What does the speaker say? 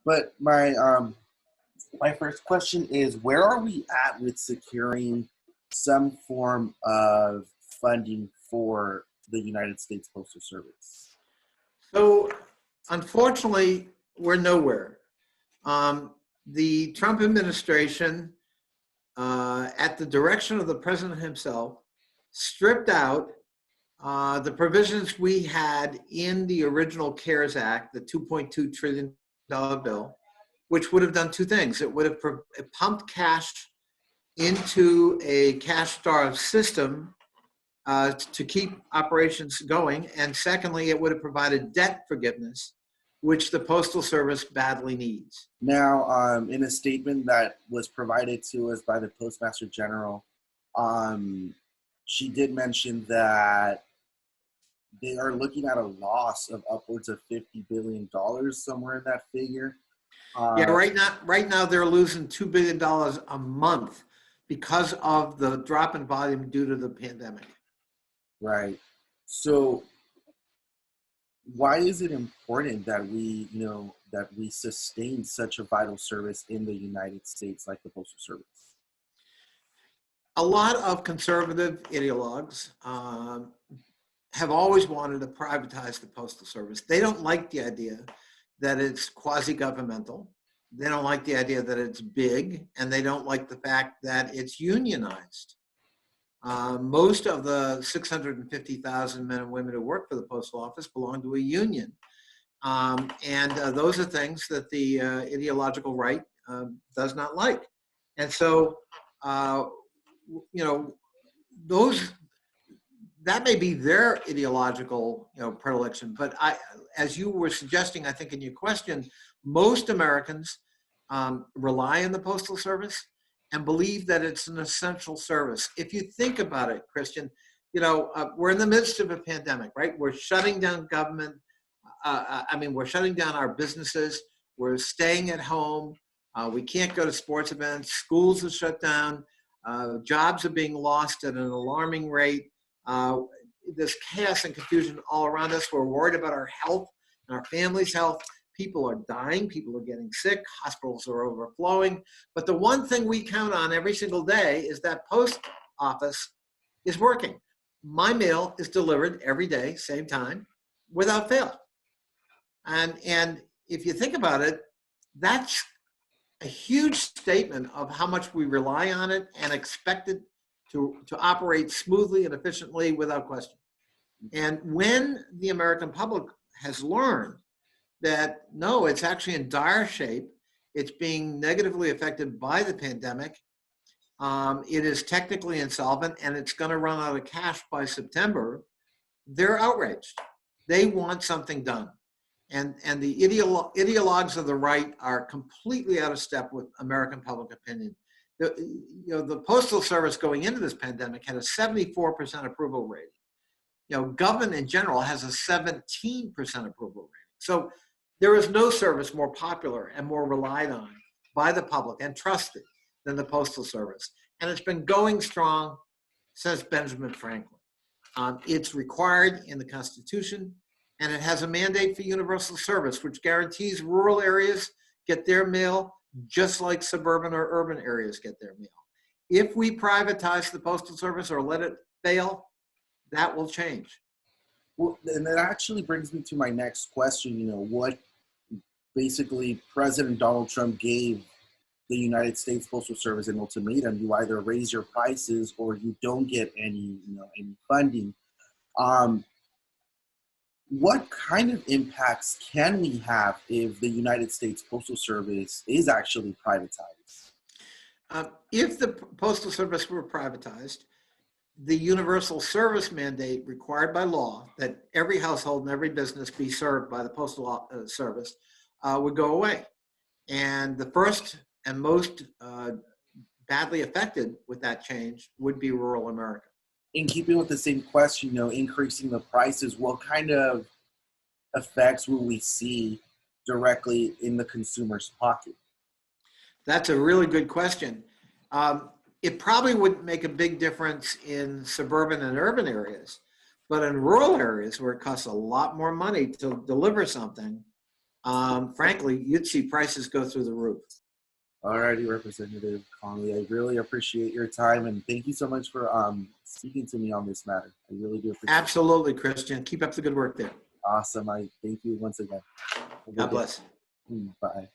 But my first question is, where are we at with securing some form of funding for the United States Postal Service? So, unfortunately, we're nowhere. The Trump administration, at the direction of the president himself, stripped out the provisions we had in the original CARES Act, the $2.2 trillion bill, which would have done two things. It would have pumped cash into a cash-starved system to keep operations going. And secondly, it would have provided debt forgiveness, which the Postal Service badly needs. Now, in a statement that was provided to us by the Postmaster General, she did mention that they are looking at a loss of upwards of $50 billion, somewhere in that figure. Yeah, right now they're losing $2 billion a month because of the drop in volume due to the pandemic. Right. So why is it important that we, that we sustain such a vital service in the United States like the Postal Service? A lot of conservative ideologues have always wanted to privatize the Postal Service. They don't like the idea that it's quasi-governmental. They don't like the idea that it's big, and they don't like the fact that it's unionized. Most of the 650,000 men and women who work for the Postal Office belong to a union. Those are things that the ideological right does not like. And so, that may be their ideological, predilection. But as you were suggesting, I think in your question, most Americans rely on the Postal Service and believe that it's an essential service. If you think about it, Christian, we're in the midst of a pandemic, right? We're shutting down government. We're shutting down our businesses. We're staying at home. We can't go to sports events. Schools are shut down. Jobs are being lost at an alarming rate. There's chaos and confusion all around us. We're worried about our health and our family's health. People are dying. People are getting sick. Hospitals are overflowing. But the one thing we count on every single day is that post office is working. My mail is delivered every day, same time, without fail. And if you think about it, that's a huge statement of how much we rely on it and expect it to operate smoothly and efficiently without question. And when the American public has learned that, no, it's actually in dire shape, it's being negatively affected by the pandemic, it is technically insolvent, and it's going to run out of cash by September, they're outraged. They want something done. And the ideologues of the right are completely out of step with American public opinion. The Postal Service going into this pandemic had a 74% approval rating. Government in general has a 17% approval rating. So there is no service more popular and more relied on by the public and trusted than the Postal Service. And it's been going strong since Benjamin Franklin. It's required in the Constitution, and it has a mandate for universal service, which guarantees rural areas get their mail just like suburban or urban areas get their mail. If we privatize the Postal Service or let it fail, that will change. Well, and that actually brings me to my next question. What basically President Donald Trump gave the United States Postal Service an ultimatum: you either raise your prices or you don't get any funding. What kind of impacts can we have if the United States Postal Service is actually privatized? If the Postal Service were privatized, the universal service mandate required by law that every household and every business be served by the Postal Service would go away. And the first and most badly affected with that change would be rural America. In keeping with the same question, increasing the prices, what kind of effects will we see directly in the consumer's pocket? That's a really good question. It probably wouldn't make a big difference in suburban and urban areas, but in rural areas where it costs a lot more money to deliver something, frankly, you'd see prices go through the roof. Alrighty, Representative Connolly, I really appreciate your time, and thank you so much for speaking to me on this matter. I really do appreciate it. Absolutely, Christian. Keep up the good work there. Awesome. I thank you once again. God bless. Bye.